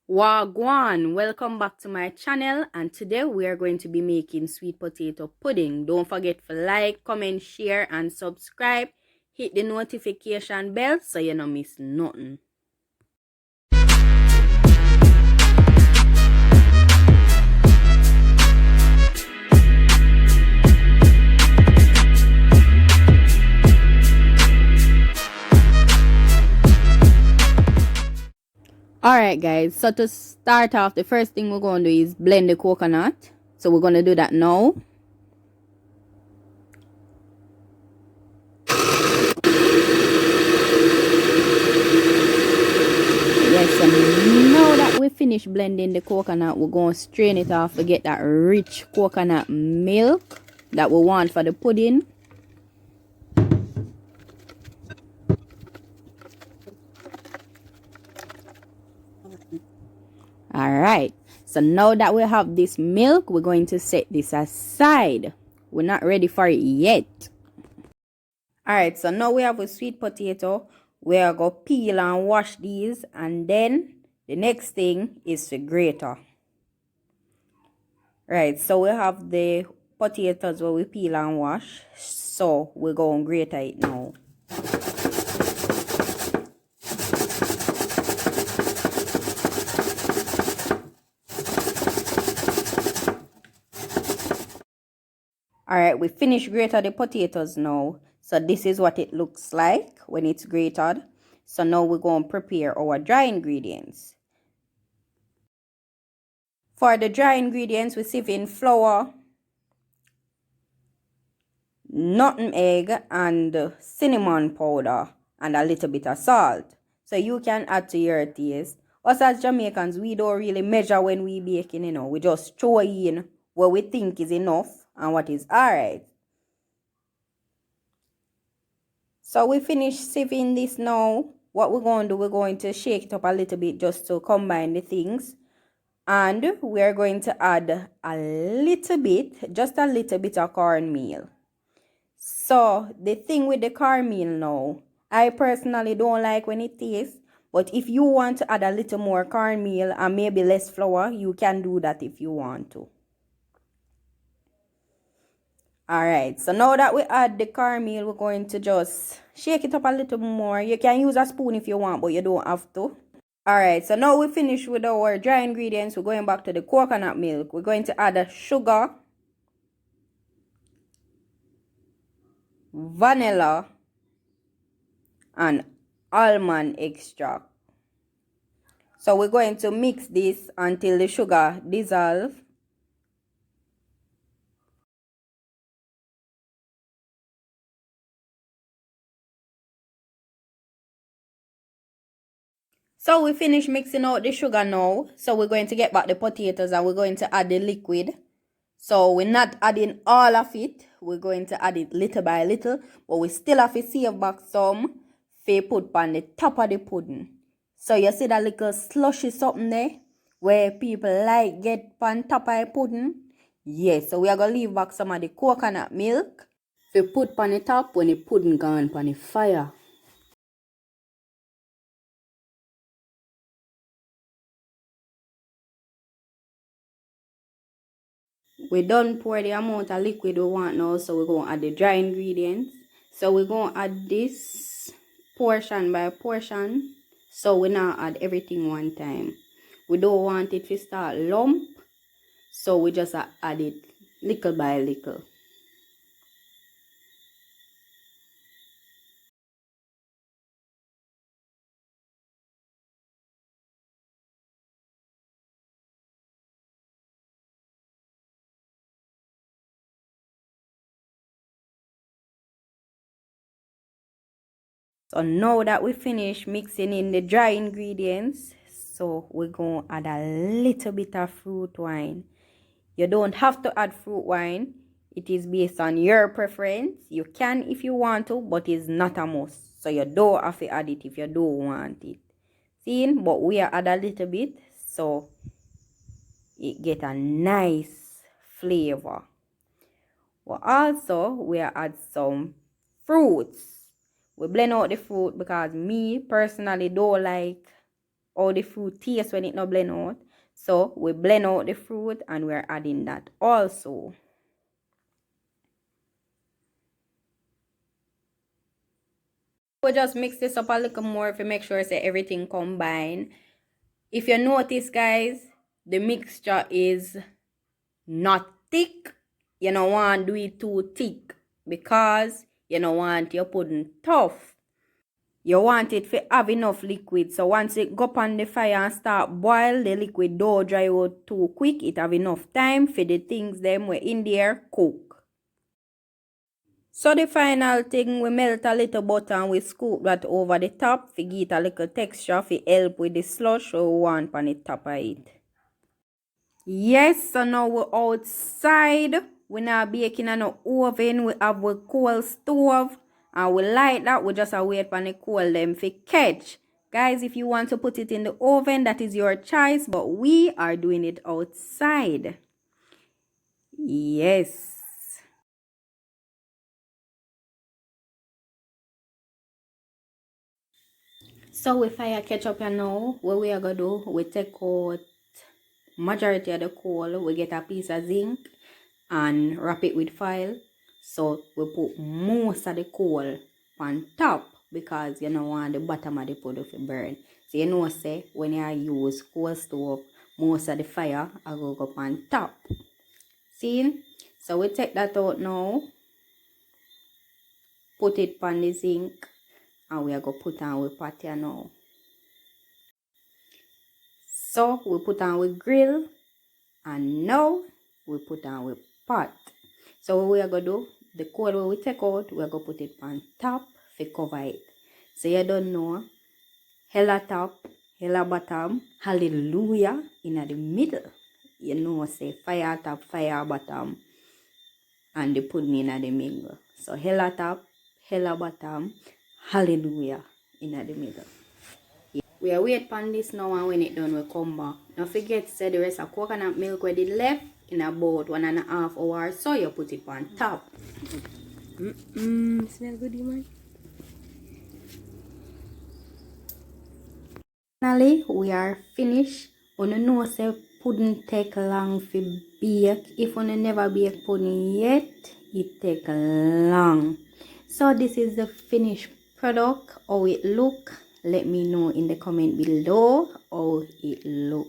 Wagwan, welcome back to my channel, and today we are going to be making sweet potato pudding. Don't forget to like, comment, share and subscribe. Hit the notification bell so you don't miss nothing. Alright guys, so to start off, the first thing we're going to do is blend the coconut. So we're going to do that now. Yes, so now that we finish blending the coconut, we're going to strain it off to get that rich coconut milk that we want for the pudding. Alright, so now that we have this milk, we're going to set this aside. We're not ready for it yet. Alright, so now we have a sweet potato. We are going to peel and wash these, and then the next thing is the grater. Right, so we have the potatoes where we peel and wash. So we're going to grate it now. Alright, we finished grated the potatoes now. So this is what it looks like when it's grated. So now we're going to prepare our dry ingredients. For the dry ingredients, we sieve in flour, nutmeg, and cinnamon powder, and a little bit of salt. So you can add to your taste. Us as Jamaicans, we don't really measure when we baking, you know. We just throw in what we think is enough and what is alright. So we finish sieving this now. What we're going to do, we're going to shake it up a little bit just to combine the things. And we're going to add a little bit, just a little bit of cornmeal. So the thing with the cornmeal now, I personally don't like when it tastes. But if you want to add a little more cornmeal and maybe less flour, you can do that if you want to. Alright, so now that we add the cornmeal, we're going to just shake it up a little more. You can use a spoon if you want, but you don't have to. Alright, so now we finished with our dry ingredients. We're going back to the coconut milk. We're going to add sugar, vanilla, and almond extract. So we're going to mix this until the sugar dissolves. So we finished mixing out the sugar now. So we're going to get back the potatoes and we're going to add the liquid. So we're not adding all of it. We're going to add it little by little. But we still have to save back some for put on the top of the pudding. So you see that little slushy something there where people like get on top of the pudding? Yes, so we are going to leave back some of the coconut milk to put on the top when the pudding gone on the fire. We done pour the amount of liquid we want now, so we're going to add the dry ingredients. So we're going to add this portion by portion. So we now add everything one time. We don't want it to start lump, so we just add it little by little. So now that we finish mixing in the dry ingredients, so we're going to add a little bit of fruit wine. You don't have to add fruit wine. It is based on your preference. You can if you want to, but it's not a must. So you don't have to add it if you don't want it. See, but we add a little bit so it get a nice flavor. But also we add some fruits. We blend out the fruit because me personally don't like how the fruit tastes when it not blend out. So we blend out the fruit and we're adding that also. We'll just mix this up a little more to make sure that everything combine. If you notice, guys, the mixture is not thick. You don't want to do it too thick because you don't want your pudding tough. You want it to have enough liquid. So once it go up on the fire and start boil, the liquid don't dry out too quick. It have enough time for the things them were in there cook. So the final thing, we melt a little butter and we scoop that over the top to give it a little texture to help with the slush we want on the top of it. Yes, so now we're outside. We're not baking in no oven. We have a coal stove. And we light that. We just wait for the coal them to catch. Guys, if you want to put it in the oven, that is your choice. But we are doing it outside. Yes. So we fire ketchup here now. What we are going to do, we take out majority of the coal. We get a piece of zinc and wrap it with foil. So we put most of the coal on top because you don't want the bottom of the pot to burn. So you know, say when you use coal stove, most of the fire I go up on top. See? So we take that out now, put it on the zinc, and we are going to put on with pot here now. So we put on with grill, and now we put on with pot. So what we are going to do, the coal we take out, we are going to put it on top to cover it. So you don't know, hella top, hella bottom, hallelujah in the middle. You know, say fire top, fire bottom, and the pudding in the middle. So hella top, hella bottom, hallelujah in the middle. We are wait on this now, and when it done, we come back. Don't forget to say the rest of coconut milk where it left in about 1.5 hours, so you put it on top. Smell good, man. Finally, we are finished. You know, say pudding take long to bake. If you never bake pudding yet, it take long. So this is the finished product. How it look? Let me know in the comment below how it look.